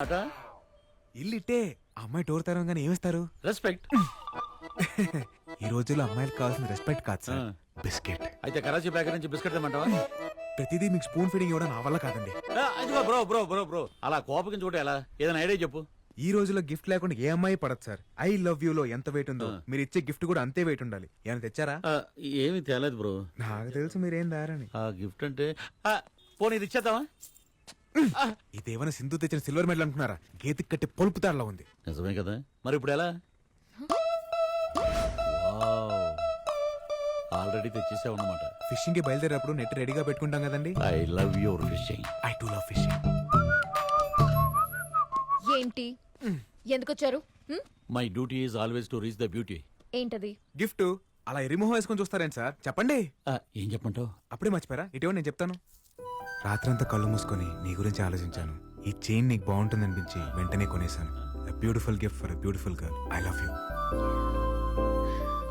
ఇల్లిట్టే అమ్మాయి డోర్ తెరవగానే ఏమిస్తారు? రెస్పెక్ట్. ఈ రోజుల్లో అమ్మాయిలకు కావాల్సిన రెస్పెక్ట్ కాదు సార్, బిస్కెట్. అయితే కరాచీ బేకరీ నుంచి బిస్కెట్ తెమ్మంటావా? ప్రతిదీ మీకు స్పూన్ ఫీడింగ్ ఇవ్వడం నా వల్ల కాదండి. అదిగో బ్రో బ్రో బ్రో బ్రో అలా కోపకించి కూడా ఎలా? ఏదైనా ఐడియా చెప్పు. ఈ రోజుల్లో గిఫ్ట్ లేకుండా ఏ అమ్మాయి పడదు సార్. ఐ లవ్ యూ లో ఎంత వెయిట్ ఉందో మీరు ఇచ్చే గిఫ్ట్ కూడా అంతే వెయిట్ ఉండాలి. ఏమైనా తెచ్చారా? ఏమీ తేలేదు బ్రో. నాకు తెలుసు మీరేం దారని. ఆ గిఫ్ట్ అంటే పోనీ ఇది ఇచ్చేద్దామా? ఇదేమైనా సింధు తెచ్చిన సిల్వర్ మెడల్ అనుకున్నారా? గేతికి కట్టి పొలుపు తాడలా ఉంది. నిజమే కదా, మరి ఇప్పుడు ఎలా? ఆల్రెడీ తెచ్చేసావు అన్నమాట. ఫిషింగ్ కి బయలుదేరేటప్పుడు నెట్ రెడీగా పెట్టుకుంటాం కదండి. I love your fishing. I to love fishing. ఏంటి, ఎందుకు వచ్చారు? My duty is always to reach the beauty. ఏంటది? గిఫ్ట్ అలా రిమూవ్ వేసుకొని చూస్తారేంటి సార్? చెప్పండి. ఏం చెప్పంటావు? అప్పుడే మర్చిపోయారా? ఇటీవల నేను చెప్తాను. రాత్రంతా కళ్ళు మూసుకొని నీ గురించి ఆలోచించాను. ఈ చైన్ నీకు బాగుంటుంది అనిపించి వెంటనే కొనేశాను. Beautiful gift for beautiful girl. I love you.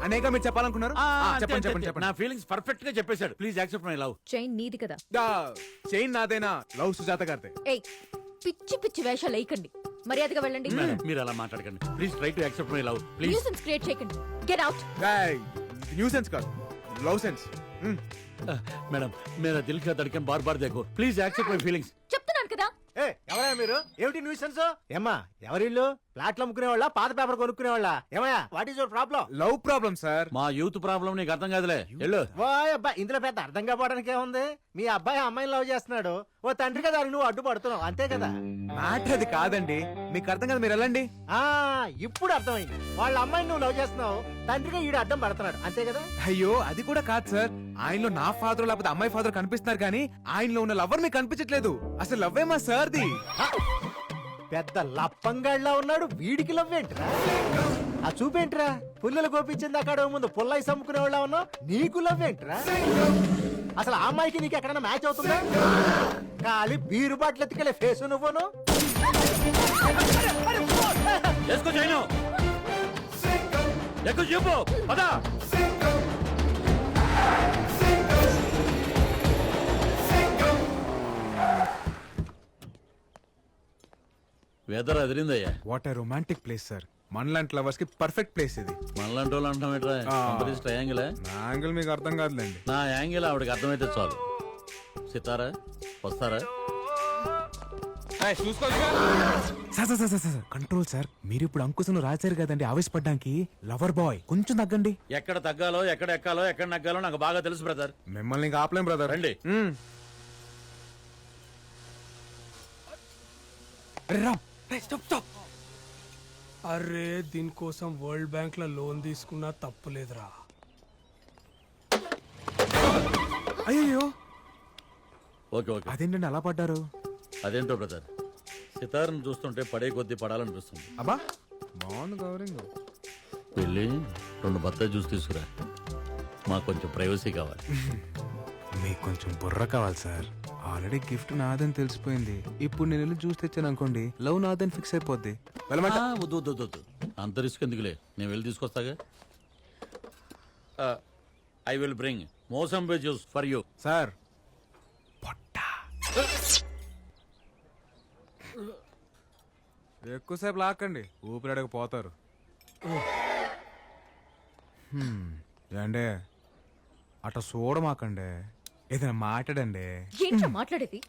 అనేక మీరు చెప్పాలనుకున్నారు? చెప్పండి చెప్పండి చెప్పండి. నా ఫీలింగ్స్ పర్ఫెక్ట్ గా చెప్పేశాడు. Please accept my love. Chain నీది కదా? చైన్ నాదేనా? లవ్ సుజాత గారిదే. ఏయ్, పిచ్చి పిచ్చి వేషాలు వేయకండి, మర్యాదగా వెళ్ళండి. మీరు అలా మాట్లాడకండి. Please try to accept my love please. Nuisance create చేయకండి. Get out. న్యూసెన్స్ కాదు, లవ్ సెన్స్. మేడం మేరా దిల్ కా ధడ్కన్ బార్ బార్ దేఖో. Please accept my feelings. చెప్తున్నాను కదా. ఎవరా మీరు? ఏమిటి న్యూసెన్స్? ఏమ్మా ఎవరిల్లు? ప్లాట్లు అమ్ముకునే వాళ్ళ, పాత పేపర్ కొనుక్కునే వాళ్ళ? ఏమయ్యా, what is your problem? Love problem sir. మా యూత్ ప్రాబ్లం నీకు అర్థం కాదులే. వెళ్ళు. ఓ అబ్బా, ఇందులో పెద్ద అర్థం కావడానికి ఏముంది? మీ అబ్బాయి అమ్మాయిని లవ్ చేస్తున్నాడు, ఓ తండ్రి కదా నువ్వు అడ్డుపడుతున్నావు, అంతే కదా. మ్యాటర్ అది కాదండి, మీకు అర్థం కదా, మీరు వెళ్ళండి. ఆ ఇప్పుడు అర్థమైంది. వాళ్ళ అమ్మాయిని నువ్వు లవ్ చేస్తున్నావు, తండ్రిగా ఈడు అడ్డం పడుతున్నాడు, అంతే కదా. అయ్యో అది కూడా కాదు సార్. ఆయనలో నా ఫాదర్ లేకపోతే అమ్మాయి ఫాదర్ కనిపిస్తున్నారు కానీ ఆయనలో ఉన్న లవర్ మీకు కనిపించట్లేదు. అసలు లవ్ ఏమా సార్ది? పెద్ద లప్పంగాళ్ళ ఉన్నాడు, వీడికి లవ్ ఏంట్రా? ఆ చూపేంట్రా? పుల్లలు గోపించింది అక్కడ ముందు పుల్లై సమ్ముకునే వాళ్ళ ఉన్నావు, నీకు లవ్ ఏంట్రా? అసలు ఆ అమ్మాయికి నీకు ఎక్కడైనా మ్యాచ్ అవుతుందా? ఖాళీ బీరు బాటిల్ ఎత్తుకెళ్ళే ఫేసు నువ్వును. చెప్పు పదా. వెదర్ అదిరిందయ్యా. What a romantic place sir. మనలాంటి లవర్స్ కి పర్ఫెక్ట్ ప్లేస్ ఇది. మనలాంటి వాళ్ళు అంటాం ఏంట్రా? ట్రయాంగిల్. నా యాంగిల్ మీకు అర్థం కాదులేండి. నా యాంగిల్ ఆవిడకి అర్థమైతే చాలు. సితారా వస్తారా? Control sir. మీరు ఇప్పుడు అంకుశను రాశారు కదండి ఆవేశపడ్డానికి. లవర్ బాయ్ కొంచెం తగ్గండి. ఎక్కడ తగ్గాలో ఎక్కడ ఎక్కాలో ఎక్కడ నగ్గాలో నాకు బాగా తెలుసు బ్రదర్. మిమ్మల్ని ఇంకా ఆపలేం బ్రదర్. రండి. అరే దీనికోసం వరల్డ్ బ్యాంక్ లో లోన్ తీసుకున్నా తప్పులేదురా. అయ్యో ఓకే ఓకే. అదేంటండి అలా పడ్డారు? అదేంటో బ్రదర్, సితార్ను చూస్తుంటే పడే కొద్దీ పడాలనిపిస్తుంది. అబ్బా బాగుంది గౌరింగ్. వెళ్ళి 2 బత్తాయి జ్యూస్ తీసుకురా, మాకు కొంచెం ప్రైవసీ కావాలి. మీకు కొంచెం బుర్ర కావాలి సార్. ఆల్రెడీ గిఫ్ట్ నాదని తెలిసిపోయింది. ఇప్పుడు నేను వెళ్ళి జ్యూస్ తెచ్చాను అనుకోండి, లవ్ నాదని ఫిక్స్ అయిపోద్ది. వద్దు వద్దు వద్దు, అంత రిస్క్ ఎందుకులే, నేను వెళ్ళి తీసుకొస్తాగా. I will bring mosambi juice for you. Sir ఎక్కువసేపు లాక్కండి, ఊపిరాడక పోతారు. ఏండే అట్లా చూడమాకండి, ఏదైనా మాట్లాడండి. ఏంట్రా మాట్లాడేది?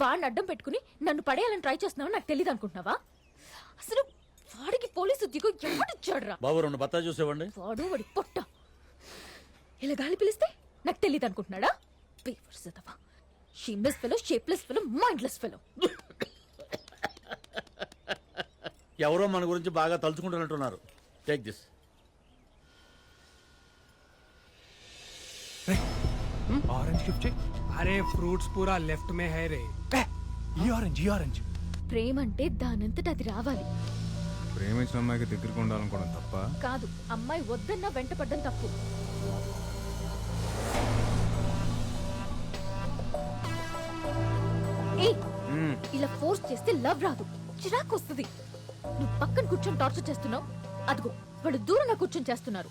వాడిని అడ్డం పెట్టుకుని నన్ను పడేయాలని ట్రై చేస్తున్నావు నాకు తెలియదు అనుకుంటున్నావా? అసలు వాడికి పోలీసు ఉద్యోగం ఎవడిచ్చాడురా? బాబు 2 బత్తాయి జ్యూస్ ఇవ్వండి. వాడు వాడి పొట్ట ఇలా గాలి పిలిస్తే నాకు తెలియదు అనుకుంటున్నాడా? Shameless fellow, shapeless fellow, mindless fellow. ఎవరో మన గురించి బాగా తలుచుకుంటున్నట్టున్నారు. Take this. ఆరెంజ్ గిఫ్ట్ చెయ్. అరే ఫ్రూట్స్ పూరా లెఫ్ట్ మే హై రే. ఈ ఆరెంజ్. ప్రేమ అంటే దానంతట అది రావాలి. ప్రేమించిన అమ్మాయికి దగ్గరికి ఉండాలనుకోవడం తప్ప కాదు, అమ్మాయి వద్దన్నా వెంట పడ్డం తప్పు. ఇలా ఫోర్స్ చేస్తే లవ్ రాదు, చిరాకు వస్తుంది. నువ్వు పక్కన కూర్చొని టార్చర్ చేస్తున్నావు, అదిగో వాళ్ళు దూరంగా కూర్చొని చేస్తున్నారు.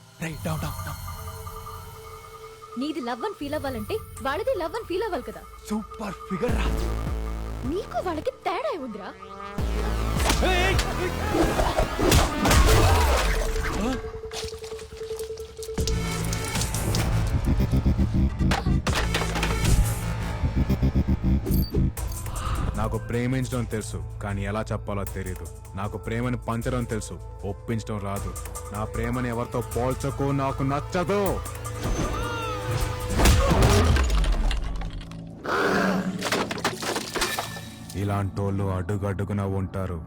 నీది లవ్ అని ఫీల్ అవ్వాలంటే వాళ్ళది లవ్ అని ఫీల్ అవ్వాలి కదా. సూపర్ ఫిగర్ రా. నీకు వాళ్ళకి తేడా ఏముందిరా? నాకు ప్రేమించడం తెలుసు కానీ ఎలా చెప్పాలో తెలియదు. నాకు ప్రేమని పంచడం తెలుసు, ఒప్పించడం రాదు. నా ప్రేమని ఎవరితో పోల్చకు, నాకు నచ్చదు. ఇలాంటోళ్ళు అడుగడుగున ఉంటారు,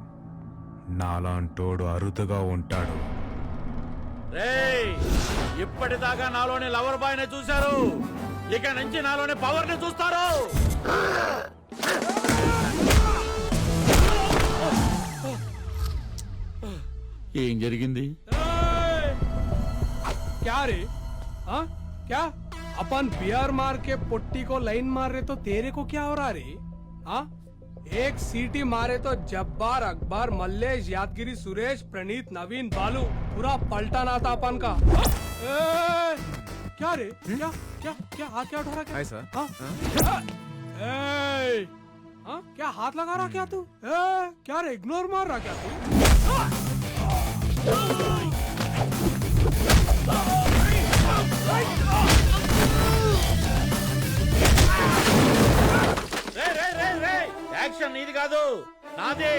నాలాంటోడు అరుదుగా ఉంటాడు. రేయ్, ఇప్పటిదాకా నాలోని లవర్ బాయ్ ని చూశారు, ఇక నుంచి నాలోని పవర్ ని చూస్తారు. ఏం జరిగింది? क्या रे हाँ क्या अपन बियर मार के पुट्टी को लाइन मार रहे तो तेरे को क्या हो रहा रे हाँ एक सीटी मारे तो जब्बार अकबर मल्लेश यादगिरी सुरेश प्रणीत नवीन बालू पूरा पलटना था अपन का हाँ? क्या रे क्या क्या क्या हाथ क्या उठा रहा क्या? Hi sir. हाँ? ए, हाँ? क्या हाथ लगा रहा क्या तू क्या रे इग्नोर मार रहा क्या तू యాక్షన్ నీది కాదు, నాది.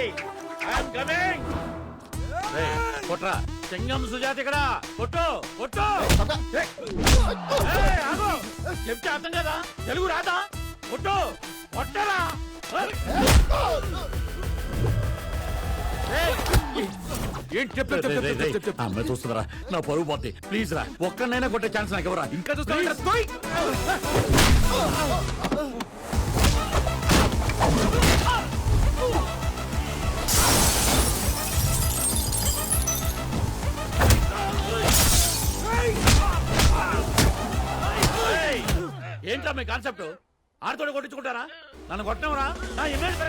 I'm coming. కొట్రా, సింగం సుజాత ఇక్కడ. కొట్టు కొట్టు. ఏయ్, ఆగు. చెప్తే అర్థం కదా, తెలుగు రాదా? కొట్టు కొట్టరా. అమ్మాయి చూస్తుందిరా, నా పరువు పోతే. ప్లీజ్ రా, ఒక్కనైనా కొట్టే ఛాన్స్ నాకు ఎవరా? ఇంకా చూస్తా. ఏంట్రా మీ కాన్సెప్ట్? ఆడతోడు కొట్టించుకుంటారా? నన్ను కొట్టనవరా? నా ఇమేజ్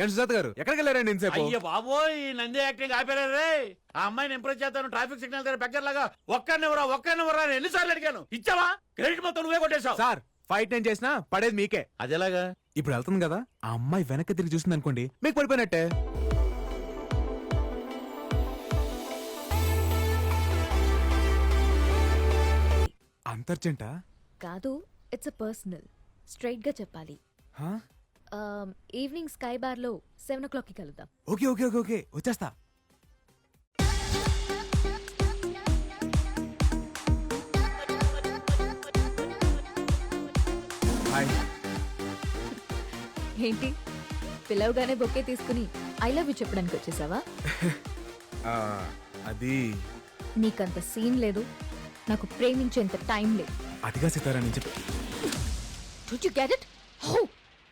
ఏంటి సుజాత గారు, ఎక్కడికి వెళ్ళారండి ఇంతసేపు? అయ్య బాబోయ్, నంది యాక్టింగ్ ఆపేరే. ఆ అమ్మాయిని ఇంప్రెస్ చేస్తాను, ట్రాఫిక్ సిగ్నల్ దగ్గర బెగ్గర్ లాగా ఒక్కరినివరా అని ఎన్నిసార్లు అడిగాను. ఇచ్చావా? క్రెడిట్ మొత్తం నువ్వే కొట్టేశావు. సార్, ఫైట్ నేను చేసినా పడేది మీకే. అదేలాగా? ఇప్పుడు వెళ్తుంది కదా, ఆ అమ్మాయి వెనక్కి తిరిగి చూసింది అనుకోండి, మీకు పడిపోయినట్టే. అంతర్జంట కాదు, ఇట్స్ అ పర్సనల్. స్ట్రైట్ గా చెప్పాలి. ఈవినింగ్ స్కై బార్ లో 7 o'clock కి కలుద్దాం. ఓకే ఓకే ఓకే ఓకే, వచ్చేస్తా. హాయ్. ఏంటి, పిలవగానే బొకే తీసుకుని ఐ లవ్ యూ చెప్పడానికి వచ్చేసావా? అది నీకంత సీన్ లేదు, నాకు ప్రేమించేంత టైం లేదు. అదిగా సితారా నేను చెప్పి. Don't you get it? హో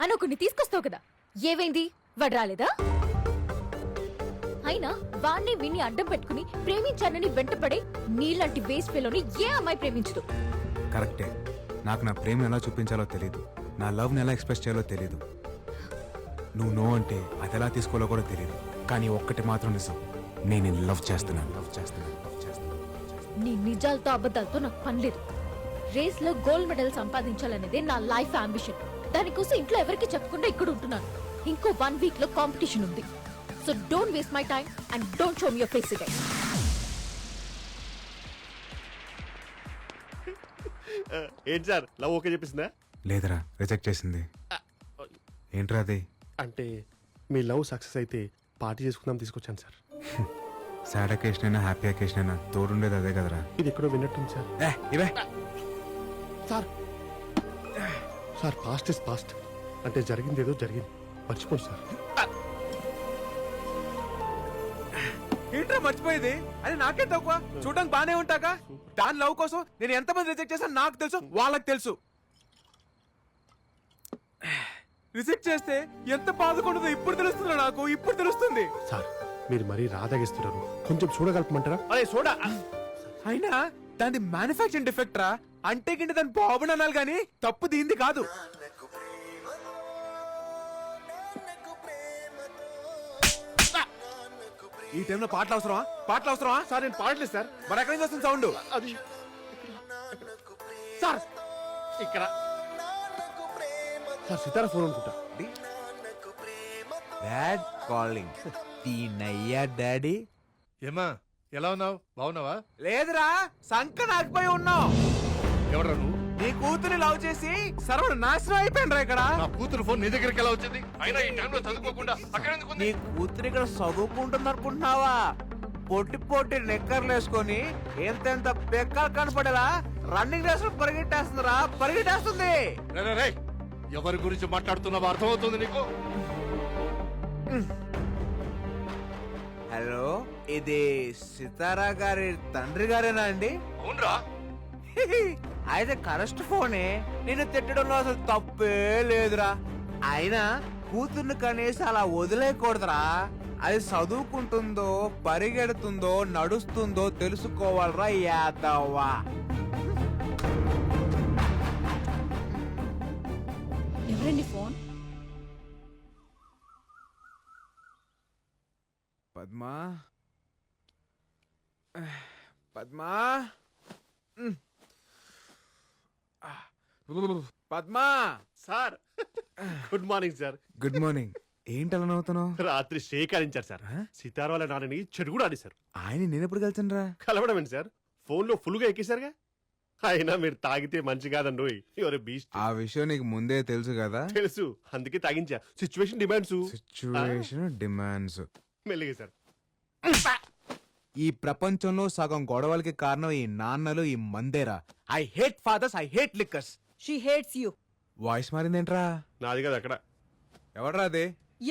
అని ఒకరిని తీసుకొస్తావు కదా, ఏవైంది? వాడు రాలేదా? అయినా వాణ్ణి విని అడ్డం పెట్టుకుని ప్రేమించానని వెంటపడే నీలాంటి వేస్ట్ ఫెలోని ఏ అమ్మాయి ప్రేమించదు. కరెక్టే, నాకు నా ప్రేమ ఎలా చూపించాలో తెలియదు, నా లవ్ని ఎలా ఎక్స్ప్రెస్ చేయాలో తెలియదు. నువ్వు నో అంటే అది ఎలా తీసుకోవాలో కూడా తెలియదు. కానీ ఒక్కటి మాత్రం నిజం, నేను లవ్ చేస్తున్నాను. నీ నిజాలతో అబద్ధాలతో నాకు పని లేదు. రేస్ లో గోల్డ్ మెడల్ సంపాదించాలనేదే నా లైఫ్ అంబిషన్. దానికోసం ఇంట్లో ఎవరికి చెప్పకుండా ఇక్కడ ఉంటున్నాను. ఇంకో 1 week లో కాంపిటీషన్ ఉంది. So don't waste my time and don't show me your face again. ఏంటి సార్, లవ్ ఓకే చెప్పేసిందా? లేదరా, రిజెక్ట్ చేసింది. ఏంట్రా అది? అంటే మీ లవ్ సక్సెస్ అయితే పార్టీ చేసుకుందాం తీసుకొచ్చాను సార్. సాడ్ అకేషన్ అయినా హ్యాపీ అకేషన్ అయినా తోడుండేది అదే కదరా. ఇది ఎక్కడో విన్నట్టుంది సార్. ఇవే sir sir, past is past. అంటే జరిగింది ఏదో జరిగింది, మర్చిపోండి సార్. ఏంట్రా మర్చిపోయేది? అది నాకే తక్కువ, చూడడానికి బానే ఉంటాగా. దాని లవ్ కోసం నేను ఎంతమంది రిజెక్ట్ చేశాను నాకు తెలుసు, వాళ్ళకి తెలుసు. రిజెక్ట్ చేస్తే ఎంత బాధకుండదో ఇప్పుడు తెలుస్తుందో నాకు, ఇప్పుడు తెలుస్తుంది. సార్, మీరు మరీ రాదాగిస్తున్నారు, కొంచెం చూడగలపమంటారా? అదే చూడ. అయినా దాని మ్యానుఫాక్చరింగ్ డిఫెక్ట్ రా. అంటే కింద దాని బాబుని అనాలి గాని తప్పు దీంది కాదు. ఈ టైంలో పాటలు అవసరమా? పాటలు అవసరమా? సార్ నేను పాడలేదు సార్. మరి ఎక్కడి నుంచి వస్తుంది సౌండ్? అది సార్ ఇక్కడ సార్ సితారా ఫోన్ అనుకుంటా. Dad calling. తీనయ్యా డాడీ. ఏమా ఎలా ఉన్నావు? బాగున్నావా? లేదురా, సంక నాకుపోయి ఉన్నావు. ఎవడ్రా నువ్వు? నీ కూతురు లవ్ చేసి సర్వడు నాశనం అయిపోయినరా ఇక్కడ. నా కూతురు ఫోన్ నీ దగ్గరికి ఎలా వచ్చింది? అయినా ఈ టైంలో చదువుకోకుండా అక్కడ ఎందుకు ఉంది? నీ కూతురు ఇక్కడ చదువుకుంటుంది అనుకుంటున్నావా? పొట్టి పొట్టి నెక్కర్లు వేసుకొని ఎంతెంత పెక్కలు కనపడేలా రన్నింగ్ రేస్ లో పరిగెట్టేస్తుందిరా, పరిగెట్టేస్తుంది. రేయ్, రేయ్, రేయ్, ఎవరి గురించి మాట్లాడుతున్నావో అర్థమవుతుంది నీకు? హలో, ఇది సితారా గారి తండ్రి గారేనా అండి? అవునరా. అయితే కరెస్ట్ ఫోనే. నేను తిట్టడంలో అసలు తప్పే లేదురా. అయినా కూతుర్ని కనీసం అలా వదిలేయకూడదురా. అది చదువుకుంటుందో, పరిగెడుతుందో, నడుస్తుందో తెలుసుకోవాలరా యాదవ్వా. ఎవరండి phone? Padma, Padma, Padma. Sir good morning sir. Good morning. ఏంటి అలా నవ్వుతున్నావు? రాత్రి షేకారించారు సార్. సితార వాళ్ళ నాన్నని చెడు కూడా ఆడిశారు. ఆయన నేను ఎప్పుడు కలిసాను? కలవడం ఏంటి సార్? ఫోన్ లో ఫుల్ గా ఎక్కేశారుగా. అయినా మీరు తాగితే మంచి కాదండి. ఎవరు బీస్ట్. ఆ విషయం నీకు ముందే తెలుసు కదా. తెలుసు, అందుకే తాగించా. Situation demands. Situation demands. మెల్లిగా సార్. ఈ ప్రపంచంలో సగం గొడవలకి కారణం ఈ నాన్నలు, ఈ మందేరా. I hate fathers, I hate liquors. She hates you. Voice మారిందేంట్రా? నాది కదా అక్కడ. ఎవడ్రా అదే?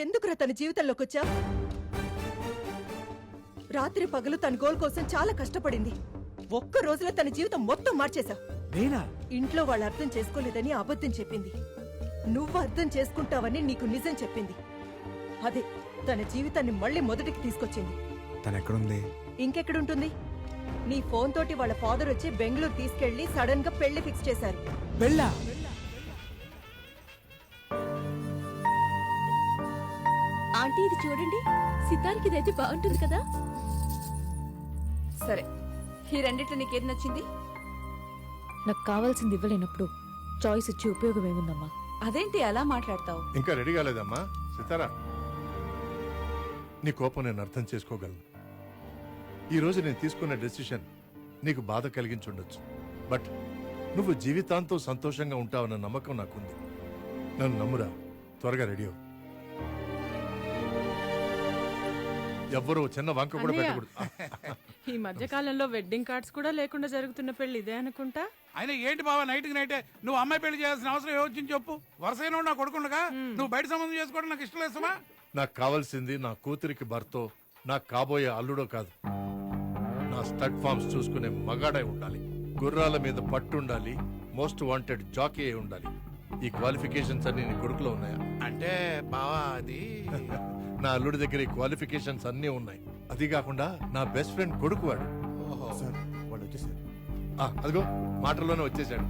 ఎందుకురా తన జీవితంలోకి వచ్చా? రాత్రి పగలు తన గోల్ కోసం చాలా కష్టపడింది. ఒక్క రోజులో తన జీవితం మొత్తం మార్చేశా. నేనా? ఇంట్లో వాళ్ళు అర్థం చేసుకోలేదని అబద్ధం చెప్పింది. నువ్వు అర్థం చేసుకుంటావని నీకు నిజం చెప్పింది. అదే తన జీవితాన్ని మళ్ళీ మొదటికి తీసుకొచ్చింది. తను ఎక్కడుంది? ఇంకెక్కడుంటుంది? నీ ఫోన్ తోటి వాళ్ళ ఫాదర్ వచ్చి బెంగళూరు తీసుకెళ్లి సడన్ గా పెళ్లి ఫిక్స్ చేశారు. వెళ్ళా? ఆంటీ ఇది చూడండి, సితార్కి ఇదైతే బాగుంటుంది కదా. సరే, ఈ రెండిట్లో నీకేది నచ్చింది? నాకు కావాల్సింది ఇవ్వలేనప్పుడు చాయిస్ ఇచ్చి ఉపయోగం ఏముందమ్మా? అదేంటి అలా మాట్లాడతావు? ఇంకా రెడీ కాలేదమ్మా సితారా. నీ కోపం నేను అర్థం చేసుకోగలను. ఈ రోజు నేను తీసుకున్న డెసిషన్ నీకు బాధ కలిగించుండొచ్చు. బట్ నువ్వు జీవితాంతం సంతోషంగా ఉంటావన్న నమ్మకం నాకుంది. నన్ను నమ్మురా. త్వరగా రెడీ అవ్వు. ఎవ్వరూ చిన్న వంక కూడా పెట్టకూడదు. ఈ మధ్య కాలంలో వెడ్డింగ్ కార్డ్స్ కూడా లేకుండా జరుగుతున్న పెళ్లి ఇదే అనుకుంటా. అయినా ఏంటి బావా నైట్కి నైటే నువ్వు అమ్మాయి పెళ్లి చేయాల్సిన అవసరం ఏమొచ్చింది చెప్పు. వరుసైన నా కొడుకుండగా నువ్వు బయట సంబంధం చేసుకోవడం నాకు ఇష్టం లేదమ్మా. నాకు కావాల్సింది నా కూతురికి భర్తో, నాకు కాబోయే అల్లుడో కాదు. నా స్టడ్ ఫార్మ్స్ చూసుకునే మగాడై ఉండాలి. గుర్రాల మీద పట్టుండాలి. మోస్ట్ వాంటెడ్ జాకీ అయి ఉండాలి. ఈ క్వాలిఫికేషన్స్ అన్ని నీ కొడుకులో ఉన్నాయా? అంటే బావా అది నా అల్లుడి దగ్గర ఈ క్వాలిఫికేషన్స్ అన్నీ ఉన్నాయి. అది కాకుండా నా బెస్ట్ ఫ్రెండ్ కొడుకు వాడు. సార్ వాళ్ళు వచ్చేసారు. అదిగో మాటల్లోనే వచ్చేసాడు.